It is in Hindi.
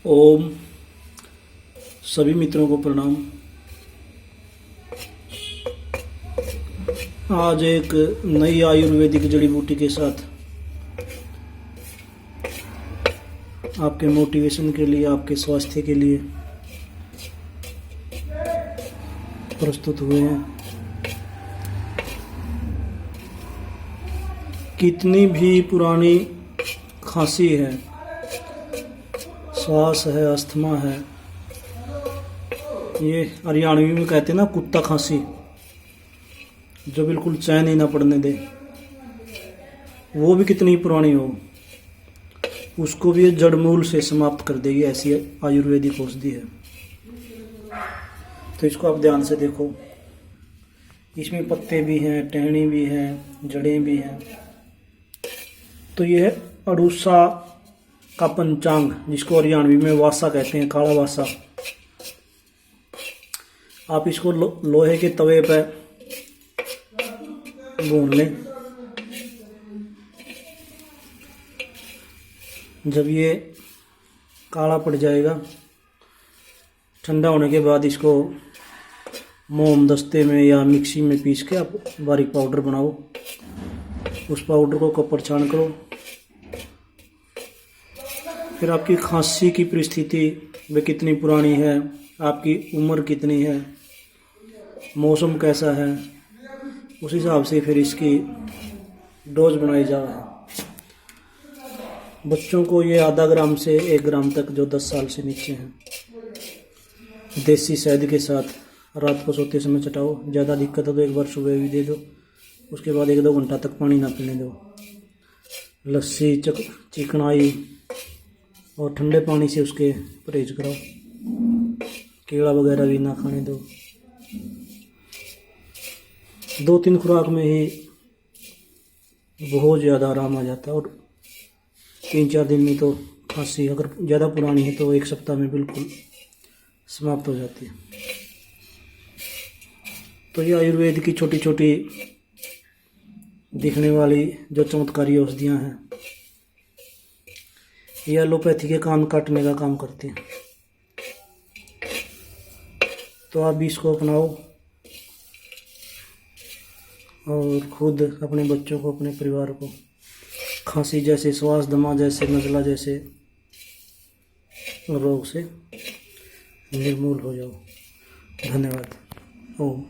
ओम। सभी मित्रों को प्रणाम। आज एक नई आयुर्वेदिक जड़ी बूटी के साथ आपके मोटिवेशन के लिए, आपके स्वास्थ्य के लिए प्रस्तुत हुए हैं। कितनी भी पुरानी खांसी है, श्वास है, अस्थमा है, ये हरियाणवी में कहते हैं ना कुत्ता खांसी, जो बिल्कुल चैन ही ना पड़ने दे, वो भी कितनी पुरानी हो, उसको भी ये जड़मूल से समाप्त कर देगी। ऐसी आयुर्वेदिक औषधि है। तो इसको आप ध्यान से देखो। इसमें पत्ते भी हैं, टहनी भी हैं, जड़ें भी हैं। तो ये है अड़ूसा का पंचांग, जिसको हरियाणवी में वासा कहते हैं, काला वासा। आप इसको लोहे के तवे पर भून लें। जब ये काला पड़ जाएगा, ठंडा होने के बाद इसको मोम दस्ते में या मिक्सी में पीस के आप बारीक पाउडर बनाओ। उस पाउडर को कप पर छान करो। फिर आपकी खांसी की परिस्थिति वे कितनी पुरानी है, आपकी उम्र कितनी है, मौसम कैसा है, उस हिसाब से फिर इसकी डोज बनाई जाए। बच्चों को ये आधा ग्राम से 1 ग्राम तक, जो 10 साल से नीचे हैं, देसी शहद के साथ रात को सोते समय चटाओ। ज़्यादा दिक्कत है तो एक बार सुबह भी दे दो। उसके बाद 1-2 घंटा तक पानी ना पीने दो। लस्सी, चिकनाई और ठंडे पानी से उसके परहेज कराओ। केला वगैरह भी ना खाने दो। 2-3 खुराक में ही बहुत ज़्यादा आराम आ जाता है। और 3-4 दिन में तो खांसी अगर ज़्यादा पुरानी है तो 1 सप्ताह में बिल्कुल समाप्त हो जाती है। तो ये आयुर्वेद की छोटी छोटी दिखने वाली जो चमत्कारी औषधियाँ हैं, ये एलोपैथी के कान काटने का काम करती हैं। तो आप भी इसको अपनाओ और खुद अपने बच्चों को, अपने परिवार को खांसी जैसे, श्वास दमा जैसे, नज़ला जैसे रोग से निर्मूल हो जाओ। धन्यवाद। ओम।